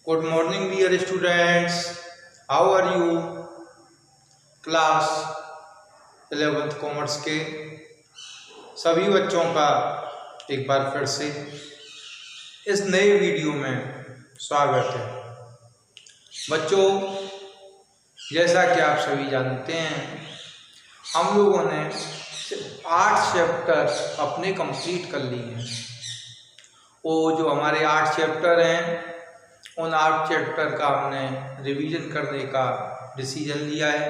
Good morning, dear students. How are you? Class 11th commerce के सभी बच्चों का एक बार फिर से इस नए वीडियो में स्वागत है। बच्चों, जैसा कि आप सभी जानते हैं, हम लोगों ने 8 चैप्टर अपने कंप्लीट कर लिए हैं। वो जो हमारे 8 चैप्टर हैं, उन 8 चैप्टर का हमने रिवीजन करने का डिसीजन लिया है,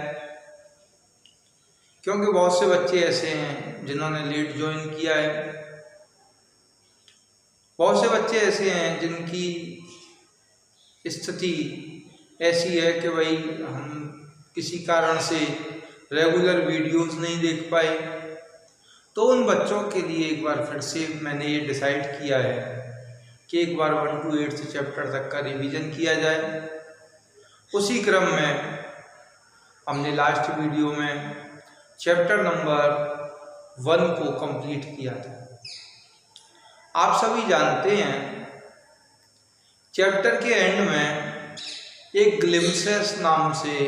क्योंकि बहुत से बच्चे ऐसे हैं जिन्होंने लेट ज्वाइन किया है। बहुत से बच्चे ऐसे हैं जिनकी स्थिति ऐसी है कि भाई हम किसी कारण से रेगुलर वीडियोस नहीं देख पाए। तो उन बच्चों के लिए एक बार फिर से मैंने ये डिसाइड किया है कि एक बार 1 to 8 चैप्टर तक का रिवीजन किया जाए। उसी क्रम में हमने लास्ट वीडियो में चैप्टर नंबर 1 को कंप्लीट किया था। आप सभी जानते हैं, चैप्टर के एंड में एक ग्लिम्पसेस नाम से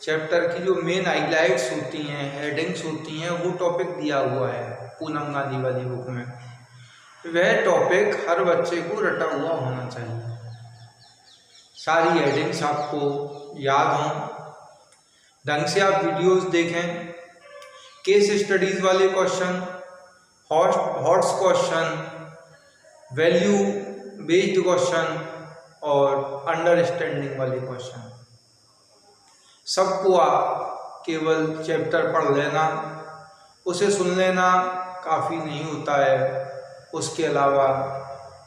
चैप्टर की जो मेन हाइलाइट्स होती हैं, हेडिंग्स होती हैं, वो टॉपिक दिया हुआ है पूनम गांधी वाली बुक में। वह टॉपिक हर बच्चे को रटा हुआ होना चाहिए। सारी हेडिंग्स आपको याद हों, ढंग से आप वीडियोस देखें। केस स्टडीज वाले question, hots question, value based question और अंडरस्टैंडिंग वाले क्वेश्चन, सबको आप केवल चैप्टर पढ़ लेना, उसे सुन लेना काफ़ी नहीं होता है। उसके अलावा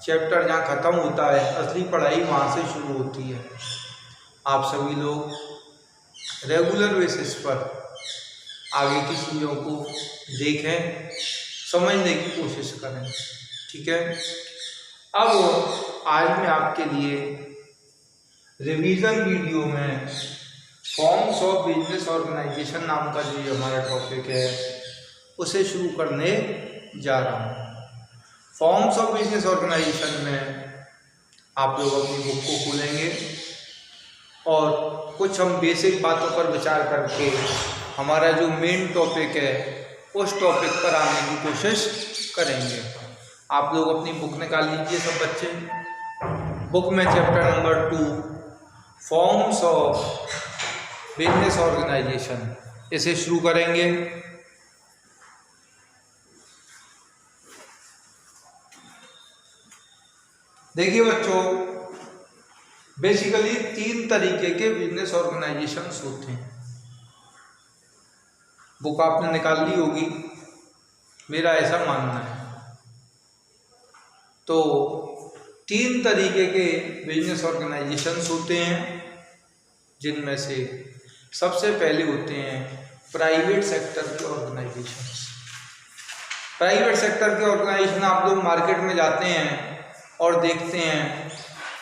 चैप्टर जहाँ ख़त्म होता है, असली पढ़ाई वहाँ से शुरू होती है। आप सभी लोग रेगुलर बेसिस पर आगे की चीज़ों को देखें, समझने की कोशिश करें, ठीक है। अब आज मैं आपके लिए रिवीजन वीडियो में फॉर्म्स ऑफ बिजनेस ऑर्गेनाइजेशन नाम का जो हमारा टॉपिक है, उसे शुरू करने जा रहा हूँ। फॉर्म्स ऑफ बिजनेस ऑर्गेनाइजेशन में आप लोग अपनी बुक को खोलेंगे और कुछ हम बेसिक बातों पर विचार करके हमारा जो मेन टॉपिक है उस टॉपिक पर आने की कोशिश करेंगे। आप लोग अपनी बुक निकाल लीजिए सब बच्चे। बुक में chapter number 2 forms of business organisation, इसे शुरू करेंगे। देखिए बच्चों, बेसिकली 3 तरीके के बिजनेस ऑर्गेनाइजेशंस होते हैं। बुक आपने निकाल ली होगी, मेरा ऐसा मानना है। तो 3 तरीके के बिजनेस ऑर्गेनाइजेशंस होते हैं, जिनमें से सबसे पहले होते हैं प्राइवेट सेक्टर के ऑर्गेनाइजेशंस। प्राइवेट सेक्टर के ऑर्गेनाइजेशन, आप लोग मार्केट में जाते हैं और देखते हैं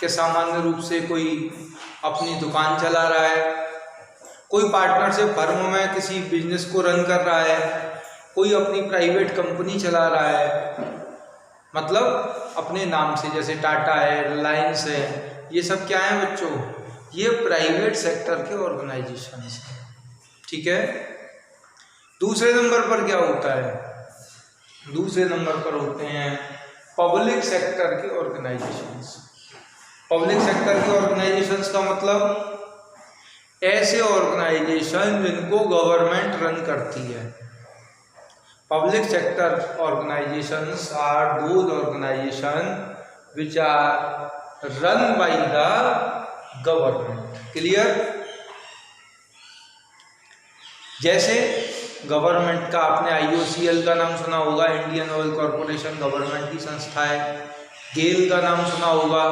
कि सामान्य रूप से कोई अपनी दुकान चला रहा है, कोई पार्टनरशिप फर्म में किसी बिजनेस को रन कर रहा है, कोई अपनी प्राइवेट कंपनी चला रहा है, मतलब अपने नाम से, जैसे टाटा है, रिलायंस है। ये सब क्या है बच्चों? ये प्राइवेट सेक्टर के ऑर्गेनाइजेशन हैं, ठीक है। दूसरे नंबर पर क्या होता है? दूसरे नंबर पर होते हैं पब्लिक सेक्टर के ऑर्गेनाइजेशंस। पब्लिक सेक्टर के ऑर्गेनाइजेशंस का मतलब ऐसे ऑर्गेनाइजेशन जिनको गवर्नमेंट रन करती है। Public sector organisations are those organisation which are run by the government. Clear? जैसे गवर्नमेंट का आपने IOCL का नाम सुना होगा, इंडियन ऑयल कॉरपोरेशन गवर्नमेंट की संस्था है। गेल का नाम सुना होगा,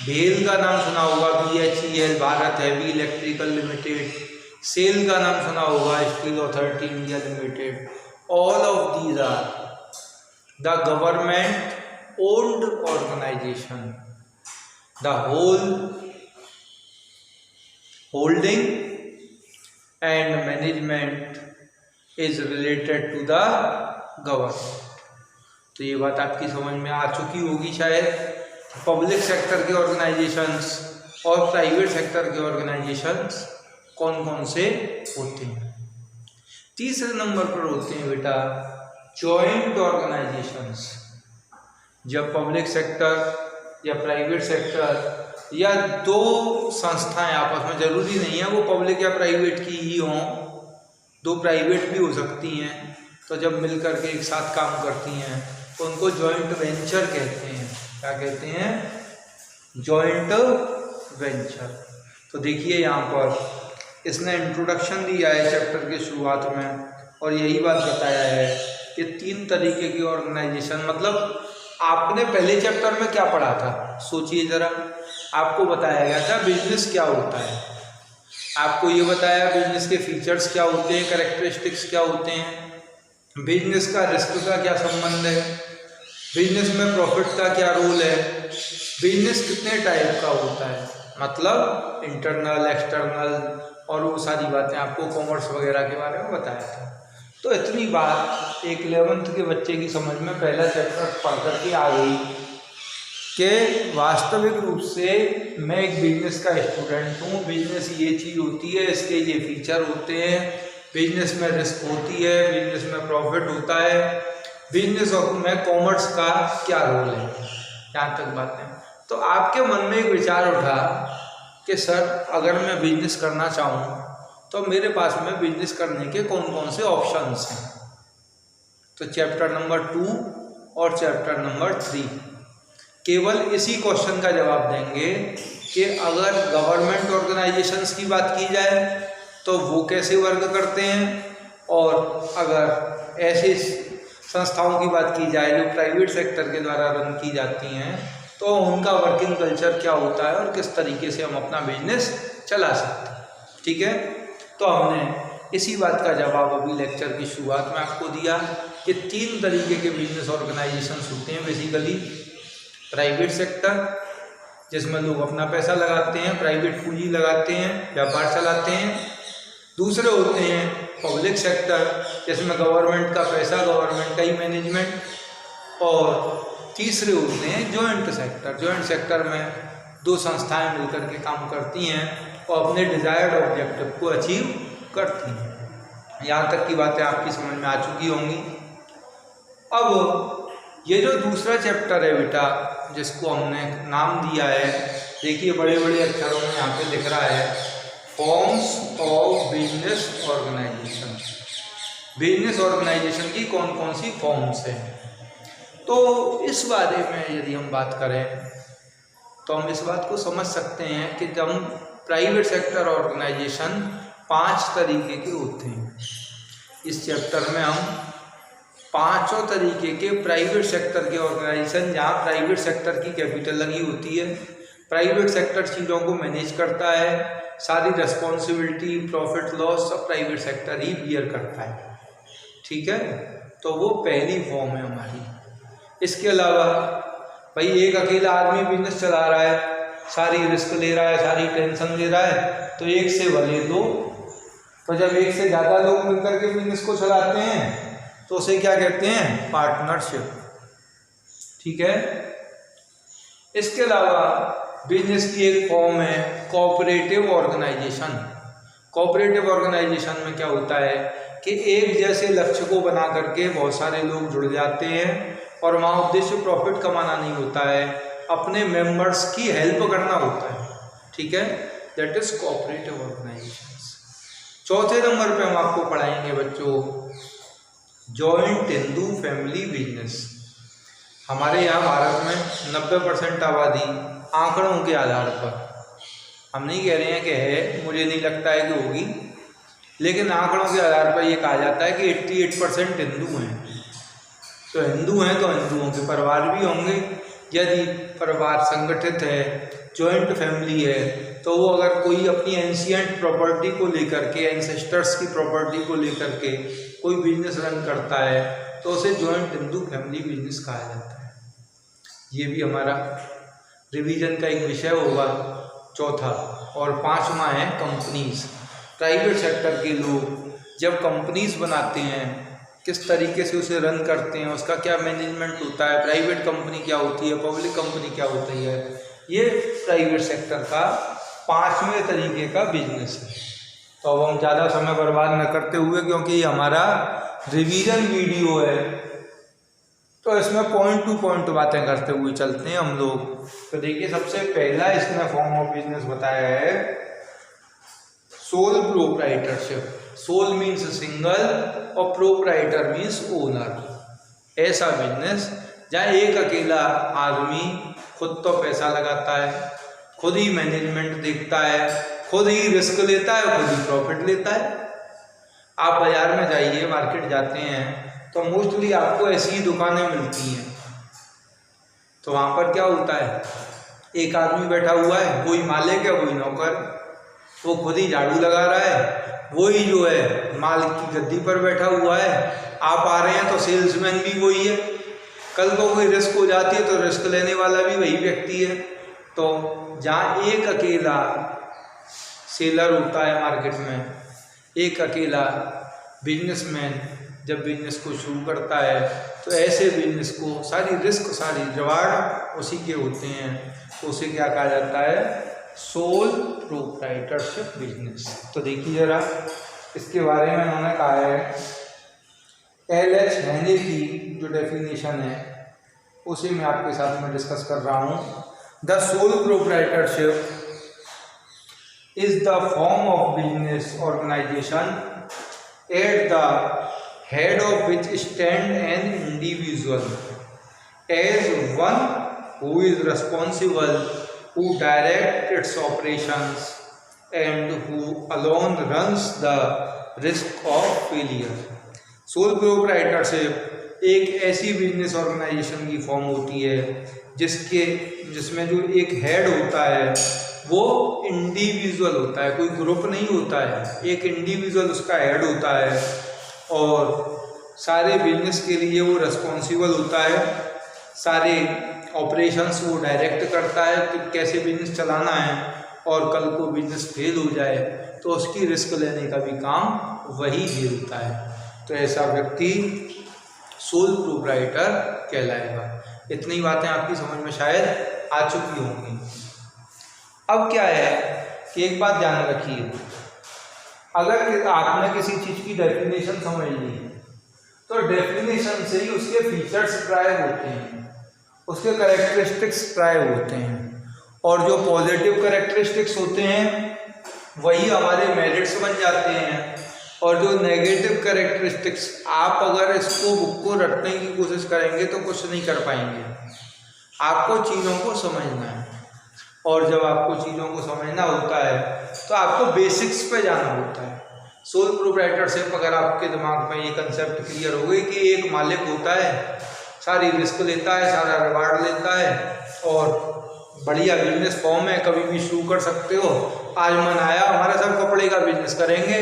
भेल का नाम सुना होगा, BHEL Bharat heavy electrical limited. SAIL का नाम सुना होगा, steel authority India limited. All of these are the government owned organisation. The holding and management is related to the government. तो ये बात आपकी समझ में आ चुकी होगी शायद। पब्लिक सेक्टर के ऑर्गेनाइजेशंस और प्राइवेट सेक्टर के ऑर्गेनाइजेशंस कौन कौन से होते हैं। तीसरे नंबर पर होते हैं बेटा जॉइंट ऑर्गेनाइजेशंस। जब पब्लिक सेक्टर या प्राइवेट सेक्टर या दो संस्थाएं आपस में, जरूरी नहीं है वो पब्लिक या प्राइवेट की ही हों, दो प्राइवेट भी हो सकती हैं, तो जब मिलकर के एक साथ काम करती हैं तो उनको जॉइंट वेंचर कहते हैं। क्या कहते हैं? Joint venture. तो देखिए यहाँ पर इसने इंट्रोडक्शन दिया है चैप्टर के शुरुआत में और यही बात बताया है कि 3 तरीके की ऑर्गेनाइजेशन, मतलब आपने पहले चैप्टर में क्या पढ़ा था, सोचिए जरा। आपको बताया गया था बिजनेस क्या होता है, आपको ये बताया बिजनेस के फीचर्स क्या होते हैं, कैरेक्टरिस्टिक्स क्या होते हैं, बिजनेस का रिस्क का क्या संबंध है, बिजनेस में प्रॉफिट का क्या रोल है, बिजनेस कितने टाइप का होता है, मतलब इंटरनल एक्सटर्नल, और वो सारी बातें आपको कॉमर्स वगैरह के बारे में बताया था। तो इतनी बात एक 11th के बच्चे की समझ में पहला चैप्टर पढ़ कर के आ गई कि वास्तविक रूप से मैं एक बिजनेस का स्टूडेंट हूँ, बिजनेस ये चीज़ होती है, इसके ये फीचर होते हैं, बिजनेस में रिस्क होती है, बिजनेस में प्रॉफिट होता है, बिजनेस और में कॉमर्स का क्या रोल है। यहाँ तक बातें। तो आपके मन में एक विचार उठा कि सर अगर मैं बिजनेस करना चाहूँ तो मेरे पास में बिजनेस करने के कौन कौन से ऑप्शंस हैं। तो चैप्टर नंबर 2 और चैप्टर नंबर 3 केवल इसी क्वेश्चन का जवाब देंगे कि अगर गवर्नमेंट ऑर्गेनाइजेशंस की बात की जाए तो वो कैसे वर्क करते हैं, और अगर ऐसे संस्थाओं की बात की जाए जो प्राइवेट सेक्टर के द्वारा रन की जाती हैं तो उनका वर्किंग कल्चर क्या होता है और किस तरीके से हम अपना बिजनेस चला सकते हैं। ठीक है, तो हमने इसी बात का जवाब अभी लेक्चर की शुरुआत में आपको दिया कि 3 तरीके के बिजनेस ऑर्गेनाइजेशंस होते हैं बेसिकली। प्राइवेट सेक्टर जिसमें लोग अपना पैसा लगाते हैं, प्राइवेट पूंजी लगाते हैं, व्यापार चलाते हैं। दूसरे होते हैं पब्लिक सेक्टर जिसमें गवर्नमेंट का पैसा, गवर्नमेंट का ही मैनेजमेंट। और तीसरे होते हैं जॉइंट सेक्टर। जॉइंट सेक्टर में 2 संस्थाएं मिलकर के काम करती हैं और अपने डिजायर्ड ऑब्जेक्टिव को अचीव करती हैं। यहाँ तक की बातें आपकी समझ में आ चुकी होंगी। अब ये जो दूसरा चैप्टर है बेटा, जिसको हमने नाम दिया है, देखिए बड़े बड़े अक्षरों में यहाँ पे लिख रहा है forms of business organisation. Business organisation की कौन कौन सी फॉर्म्स हैं। तो इस बारे में यदि हम बात करें तो हम इस बात को समझ सकते हैं कि जब प्राइवेट सेक्टर ऑर्गेनाइजेशन 5 तरीके के होते हैं। इस चैप्टर में हम 5 तरीके के प्राइवेट सेक्टर के ऑर्गेनाइजेशन, जहाँ प्राइवेट सेक्टर की कैपिटल लगी होती है, प्राइवेट सेक्टर चीज़ों को मैनेज करता है, सारी रिस्पॉन्सिबिलिटी, प्रॉफिट लॉस सब प्राइवेट सेक्टर ही बियर करता है। ठीक है, तो वो पहली फॉर्म है हमारी। इसके अलावा भाई एक अकेला आदमी बिजनेस चला रहा है, सारी रिस्क ले रहा है, सारी टेंशन ले रहा है, तो एक से भले 2। तो जब एक से ज़्यादा लोग मिलकर के बिजनेस को चलाते हैं तो उसे क्या कहते हैं? पार्टनरशिप। ठीक है, इसके अलावा बिजनेस की एक फॉर्म है कोऑपरेटिव ऑर्गेनाइजेशन। कोऑपरेटिव ऑर्गेनाइजेशन में क्या होता है कि एक जैसे लक्ष्य को बना करके बहुत सारे लोग जुड़ जाते हैं और वहाँ उद्देश्य प्रॉफिट कमाना नहीं होता है, अपने मेंबर्स की हेल्प करना होता है। ठीक है, दैट इज कोऑपरेटिव ऑर्गेनाइजेशन। चौथे नंबर पे हम आपको पढ़ाएंगे बच्चों जॉइंट हिंदू फैमिली बिजनेस। हमारे यहाँ भारत में 90% आबादी आंकड़ों के आधार पर, हम नहीं कह रहे हैं कि है, मुझे नहीं लगता है कि होगी, लेकिन आंकड़ों के आधार पर ये कहा जाता है कि 88% हिंदू हैं। तो हिंदू हैं तो हिंदुओं के परिवार भी होंगे। यदि परिवार संगठित है, जॉइंट फैमिली है, तो वो अगर कोई अपनी एंशिएंट प्रॉपर्टी को लेकर के, एंसेस्टर्स की प्रॉपर्टी को लेकर के कोई बिजनेस रन करता है तो उसे जॉइंट हिंदू फैमिली बिजनेस कहा जाता है। ये भी हमारा रिवीजन का एक विषय होगा, चौथा। और 5वां है कंपनीज। प्राइवेट सेक्टर के लोग जब कंपनीज बनाते हैं किस तरीके से उसे रन करते हैं, उसका क्या मैनेजमेंट होता है, प्राइवेट कंपनी क्या होती है, पब्लिक कंपनी क्या होती है, ये प्राइवेट सेक्टर का 5वें तरीके का बिजनेस है। तो अब हम ज़्यादा समय बर्बाद न करते हुए, क्योंकि ये हमारा रिवीजन वीडियो है, तो इसमें पॉइंट टू पॉइंट बातें करते हुए चलते हैं हम लोग। तो देखिए, सबसे पहला इसमें फॉर्म ऑफ बिजनेस बताया है sole proprietorship. Sole means single और प्रोप्राइटर मीन्स ओनर। ऐसा बिजनेस जहाँ एक अकेला आदमी खुद तो पैसा लगाता है, खुद ही मैनेजमेंट देखता है, खुद ही रिस्क लेता है, खुद ही प्रॉफिट लेता है। आप बाजार में जाइए, मार्केट जाते हैं तो मोस्टली आपको ऐसी ही दुकानें मिलती हैं। तो वहाँ पर क्या होता है, एक आदमी बैठा हुआ है, वही मालिक है, वही नौकर, वो खुद ही झाड़ू लगा रहा है, वही जो है मालिक की गद्दी पर बैठा हुआ है। आप आ रहे हैं तो सेल्समैन भी वही है। कल को कोई रिस्क हो जाती है तो रिस्क लेने वाला भी वही व्यक्ति है। तो जहाँ एक अकेला सेलर होता है मार्केट में, एक अकेला बिजनेसमैन जब बिजनेस को शुरू करता है, तो ऐसे बिजनेस को सारी रिस्क, सारी जवाब उसी के होते हैं। तो उसे क्या कहा जाता है, सोल प्रोप्राइटरशिप बिजनेस। तो देखिए जरा इसके बारे में उन्होंने कहा है, एल.एच. हेनरी की जो डेफिनेशन है उसे मैं आपके साथ में डिस्कस कर रहा हूँ। The sole proprietorship is the form of business organization at the head of which stand an individual as one who is responsible, who directs its operations and who alone runs the risk of failure. Sole proprietorship एक ऐसी business organisation की form होती है जिसमें जो एक head होता है वो इंडिविजुअल होता है, कोई ग्रुप नहीं होता है, एक इंडिविजुअल उसका हेड होता है और सारे बिजनेस के लिए वो रिस्पॉन्सिबल होता है। सारे ऑपरेशंस वो डायरेक्ट करता है कि कैसे बिजनेस चलाना है, और कल को बिजनेस फेल हो जाए तो उसकी रिस्क लेने का भी काम वही झेलता है। तो ऐसा व्यक्ति सोल प्रोप्राइटर कहलाएगा। इतनी बातें आपकी समझ में शायद आ चुकी होंगी। अब क्या है कि एक बात ध्यान रखिए, अगर आपने किसी चीज़ की डेफिनेशन समझ ली तो डेफिनेशन से ही उसके फीचर्स ड्राइव होते हैं, उसके कैरेक्टरिस्टिक्स ड्राइव होते हैं, और जो पॉजिटिव कैरेक्टरिस्टिक्स होते हैं वही हमारे मेरिट्स बन जाते हैं, और जो नेगेटिव कैरेक्टरिस्टिक्स आप अगर इसको बुक को रटने की कोशिश करेंगे तो कुछ नहीं कर पाएंगे। आपको चीज़ों को समझना है, और जब आपको चीज़ों को समझना होता है तो आपको बेसिक्स पे जाना होता है। सोल प्रोप्राइटरशिप अगर आपके दिमाग में ये कंसेप्ट क्लियर हो गई कि एक मालिक होता है, सारी रिस्क लेता है, सारा रिवार्ड लेता है, और बढ़िया बिजनेस फॉर्म है, कभी भी शुरू कर सकते हो। आज मन आया हमारा सब कपड़े का बिजनेस करेंगे,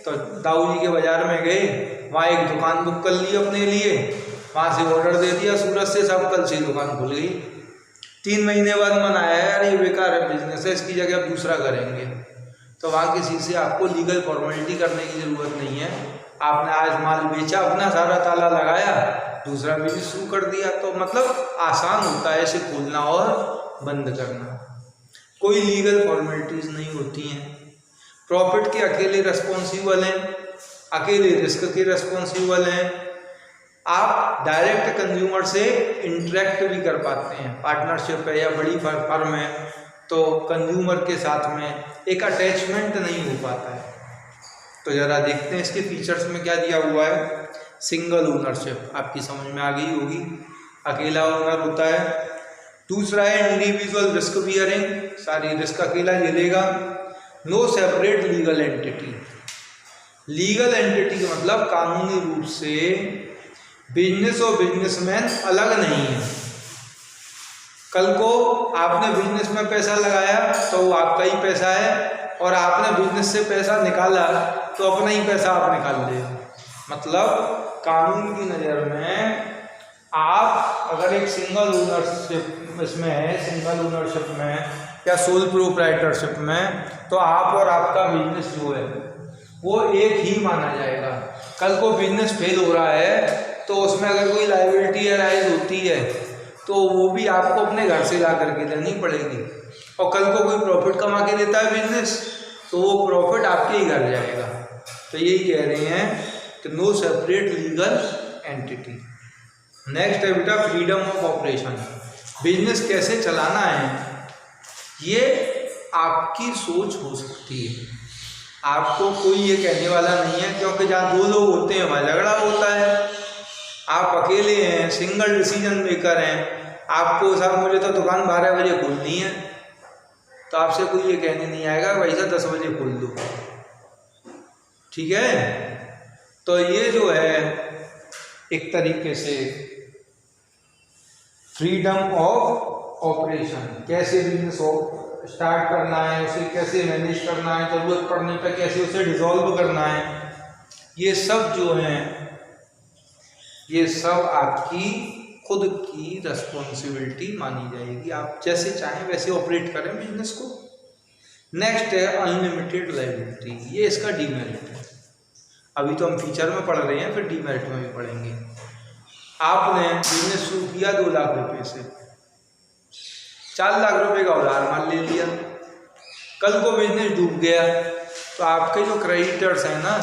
तो दाऊ जी के बाज़ार में गए, वहाँ एक दुकान बुक कर ली अपने लिए, वहाँ से ऑर्डर दे दिया सूरत से, सब कल से दुकान खुल गई। 3 महीने बाद मन आया यार ये बेकार है बिजनेस है, इसकी जगह दूसरा करेंगे। तो वहाँ किसी से आपको लीगल फॉर्मेलिटी करने की ज़रूरत नहीं है। आपने आज माल बेचा, अपना सारा ताला लगाया, दूसरा बिजनेस शुरू कर दिया। तो मतलब आसान होता है इसे खोलना और बंद करना, कोई लीगल फॉर्मेलिटीज़ नहीं होती हैं। प्रॉफिट के अकेले रिस्पॉन्सिबल हैं, अकेले रिस्क के रिस्पॉन्सिबल हैं। आप डायरेक्ट कंज्यूमर से इंटरेक्ट भी कर पाते हैं, पार्टनरशिप है या बड़ी फर्म है तो कंज्यूमर के साथ में एक अटैचमेंट नहीं हो पाता है। तो ज़रा देखते हैं इसके फीचर्स में क्या दिया हुआ है। सिंगल ओनरशिप आपकी समझ में आ गई होगी, अकेला ओनर होता है। दूसरा है इंडिविजुअल रिस्क बियरिंग, सारी रिस्क अकेला झेलेगा। No separate legal entity, legal entity का मतलब कानूनी रूप से बिजनेस और बिजनेसमैन अलग नहीं है। कल को आपने बिजनेस में पैसा लगाया तो वो आपका ही पैसा है, और आपने बिजनेस से पैसा निकाला तो अपना ही पैसा आप निकाल ले। मतलब कानून की नज़र में आप अगर एक सिंगल ओनरशिप इसमें है, सिंगल ओनरशिप में या सोल प्रोप्राइटरशिप में, तो आप और आपका बिजनेस जो है वो एक ही माना जाएगा। कल को बिजनेस फेल हो रहा है तो उसमें अगर कोई लायबिलिटी अराइज होती है तो वो भी आपको अपने घर से ला करके देनी पड़ेगी, और कल को कोई प्रॉफिट कमा के देता है बिजनेस, तो वो प्रॉफिट आपके ही घर जाएगा। तो यही कह रहे हैं कि no separate legal entity. Next है बेटा फ्रीडम ऑफ ऑपरेशन। बिजनेस कैसे चलाना है ये आपकी सोच हो सकती है, आपको कोई ये कहने वाला नहीं है, क्योंकि जहाँ दो लोग होते हैं वहाँ झगड़ा होता है। आप अकेले हैं, सिंगल डिसीजन मेकर हैं, आपको साहब मुझे तो दुकान 12 बजे खोलनी है, तो आपसे कोई ये कहने नहीं आएगा भाई साहब 10 बजे खोल दो, ठीक है। तो ये जो है एक तरीके से फ्रीडम ऑफ ऑपरेशन, कैसे बिजनेस स्टार्ट करना है, उसे कैसे मैनेज करना है, जरूरत पड़ने पर कैसे उसे डिसॉल्व करना है, ये सब जो है ये सब आपकी खुद की रिस्पॉन्सिबिलिटी मानी जाएगी। आप जैसे चाहें वैसे ऑपरेट करें बिजनेस को। नेक्स्ट है अनलिमिटेड लायबिलिटी, ये इसका डीमेरिट है। अभी तो हम फीचर में पढ़ रहे हैं, फिर डीमेरिट में भी पढ़ेंगे। आपने बिजनेस शुरू किया 2 लाख रुपए से, 4 लाख रुपए का उधार मान ले लिया, कल को बिजनेस डूब गया तो आपके जो क्रेडिटर्स हैं ना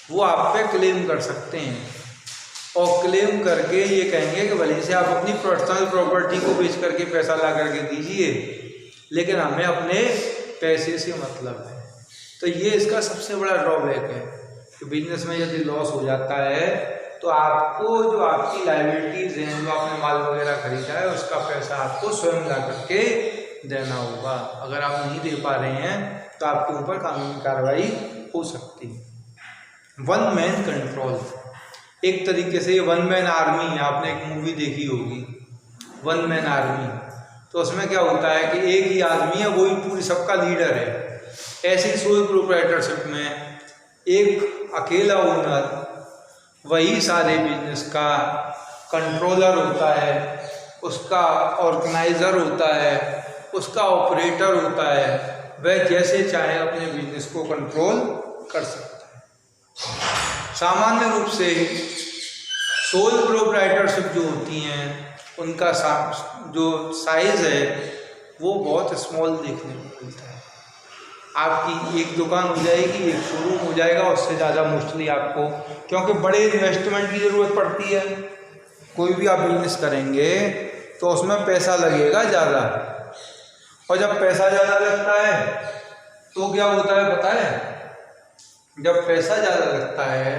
वो आप पे क्लेम कर सकते हैं, और क्लेम करके ये कहेंगे कि भले से आप अपनी पर्सनल प्रॉपर्टी को बेच करके पैसा ला करके दीजिए, लेकिन हमें अपने पैसे से मतलब है। तो ये इसका सबसे बड़ा ड्रॉबैक है कि बिजनेस में यदि लॉस हो जाता है तो आपको जो आपकी लायबिलिटीज हैं, जो आपने माल वगैरह खरीदा है, उसका पैसा आपको स्वयं ला करके देना होगा। अगर आप नहीं दे पा रहे हैं तो आपके ऊपर कानूनी कार्रवाई हो सकती है। वन मैन कंट्रोल, एक तरीके से ये वन मैन आर्मी है। आपने एक मूवी देखी होगी वन मैन आर्मी, तो उसमें क्या होता है कि एक ही आदमी है, वही पूरी सबका लीडर है। ऐसी सोल प्रोप्राइटरशिप में एक अकेला ओनर वही सारे बिजनेस का कंट्रोलर होता है, उसका ऑर्गेनाइजर होता है, उसका ऑपरेटर होता है। वह जैसे चाहे अपने बिजनेस को कंट्रोल कर सकता है। सामान्य रूप से सोल प्रोप्राइटरशिप जो होती हैं उनका जो साइज है वो बहुत स्मॉल देखने को मिलता है। आपकी एक दुकान हो जाएगी, एक शोरूम हो जाएगा, उससे ज़्यादा मोस्टली आपको, क्योंकि बड़े इन्वेस्टमेंट की ज़रूरत पड़ती है। कोई भी आप बिजनेस करेंगे तो उसमें पैसा लगेगा ज़्यादा, और जब पैसा ज़्यादा लगता है तो क्या होता है पता है, जब पैसा ज़्यादा लगता है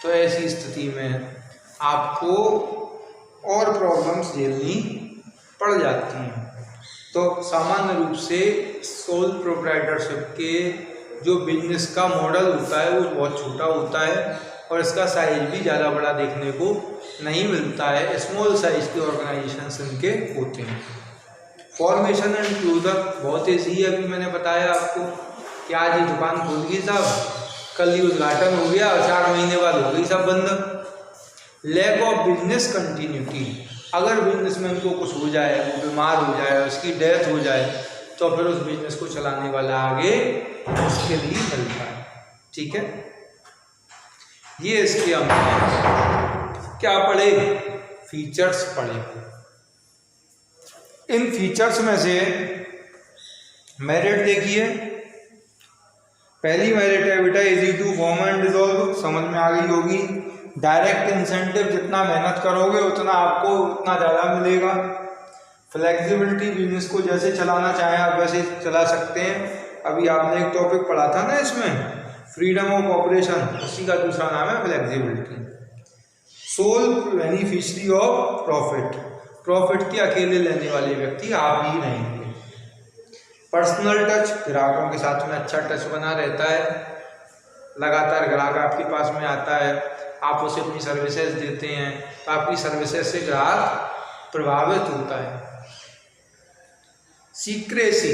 तो ऐसी स्थिति में आपको और प्रॉब्लम्स झेलनी पड़ जाती हैं। तो सामान्य रूप से सोल प्रोप्राइटरशिप के जो बिजनेस का मॉडल होता है वो बहुत छोटा होता है, और इसका साइज भी ज़्यादा बड़ा देखने को नहीं मिलता है। स्मॉल साइज के ऑर्गेनाइजेशंस इनके होते हैं। फॉर्मेशन एंड क्लोजर बहुत ईजी है। अभी मैंने बताया आपको कि आज ये दुकान खुल गई साहब, कल ही उद्घाटन हो गया और 4 महीने बाद हो गई सब बंद। लैक ऑफ बिजनेस कंटिन्यूटी, अगर बिजनेसमैन को कुछ हो जाए, वो बीमार हो जाए, उसकी डेथ हो जाए, तो फिर उस बिजनेस को चलाने वाला आगे उसके लिए मिलता है। ठीक है, ये इसके हमने क्या पढ़े, फीचर्स पढ़े। इन फीचर्स में से मेरिट देखिए। पहली मेरिट है बेटा easy to form and dissolve, समझ में आ गई होगी। डायरेक्ट इंसेंटिव, जितना मेहनत करोगे उतना आपको उतना ज़्यादा मिलेगा। फ्लेक्सिबिलिटी, बिजनेस को जैसे चलाना चाहें आप वैसे चला सकते हैं। अभी आपने एक टॉपिक पढ़ा था ना इसमें, फ्रीडम ऑफ ऑपरेशन, उसी का दूसरा नाम है flexibility. Sole beneficiary of profit, profit के अकेले लेने वाले व्यक्ति आप ही रहेंगे। पर्सनल टच, ग्राहकों के साथ में अच्छा टच बना रहता है, लगातार ग्राहक आपके पास में आता है, आप उसे अपनी सर्विसेज देते हैं, तो आपकी सर्विसेज से ग्राहक प्रभावित होता है। सीक्रेसी,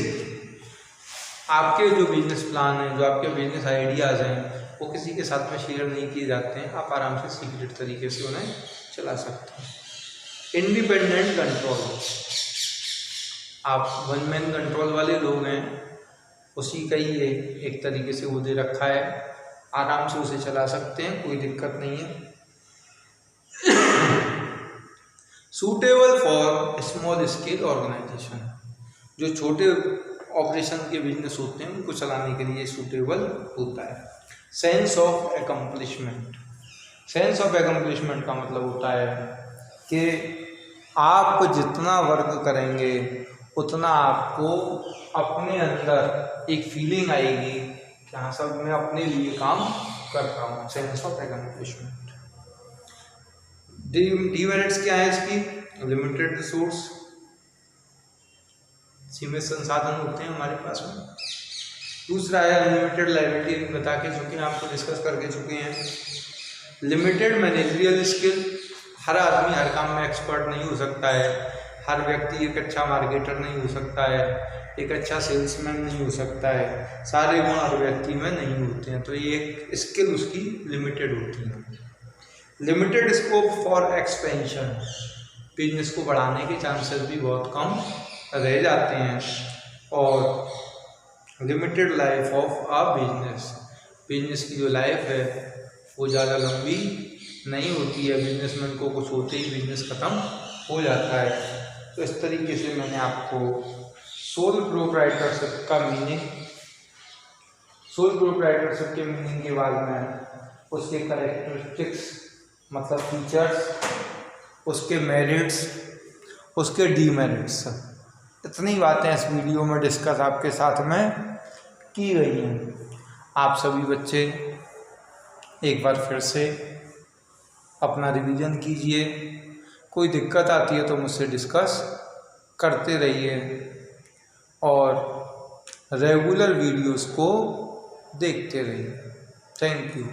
आपके जो बिजनेस प्लान हैं, जो आपके बिजनेस आइडियाज़ हैं, वो किसी के साथ में शेयर नहीं किए जाते हैं, आप आराम से सीक्रेट तरीके से उन्हें चला सकते हैं। इंडिपेंडेंट कंट्रोल, आप वन मैन कंट्रोल वाले लोग हैं, उसी का ही एक तरीके से वो दे रखा है, आराम से उसे चला सकते हैं, कोई दिक्कत नहीं है। Suitable for small scale organisation, जो छोटे ऑपरेशन के बिजनेस होते हैं उनको चलाने के लिए सूटेबल होता है। Sense of accomplishment, sense of accomplishment का मतलब होता है कि आप जितना वर्क करेंगे उतना आपको अपने अंदर एक फीलिंग आएगी कि हाँ सब मैं अपने लिए काम कर रहा हूँ। Sense of accomplishment. डीमेरिट्स क्या है इसकी? लिमिटेड रिसोर्स, सीमित संसाधन होते हैं हमारे पास में। दूसरा है अनलिमिटेड लायबिलिटी, बता के चुके हैं, आपको डिस्कस करके चुके हैं। लिमिटेड मैनेजरियल स्किल, हर आदमी हर काम में एक्सपर्ट नहीं हो सकता है, हर व्यक्ति एक अच्छा मार्केटर नहीं हो सकता है, एक अच्छा सेल्समैन नहीं हो सकता है, सारे गुण हर व्यक्ति में नहीं होते हैं, तो ये एक स्किल उसकी लिमिटेड होती है। Limited scope for expansion, business को बढ़ाने के चांसेस भी बहुत कम रह जाते हैं। और limited life of a business, business की जो लाइफ है वो ज़्यादा लंबी नहीं होती है, बिजनेसमैन को कुछ होते ही बिजनेस ख़त्म हो जाता है। तो इस तरीके से मैंने आपको सोल प्रोप्राइटरशिप का मीनिंग, सोल प्रोप्राइटरशिप के मीनिंग के बाद में उसके कैरेक्टरिस्टिक्स मतलब फीचर्स, उसके मेरिट्स, उसके डीमेरिट्स, इतनी बातें इस वीडियो में डिस्कस आपके साथ में की गई हैं। आप सभी बच्चे एक बार फिर से अपना रिवीजन कीजिए, कोई दिक्कत आती है तो मुझसे डिस्कस करते रहिए और रेगुलर वीडियोस को देखते रहिए। Thank you.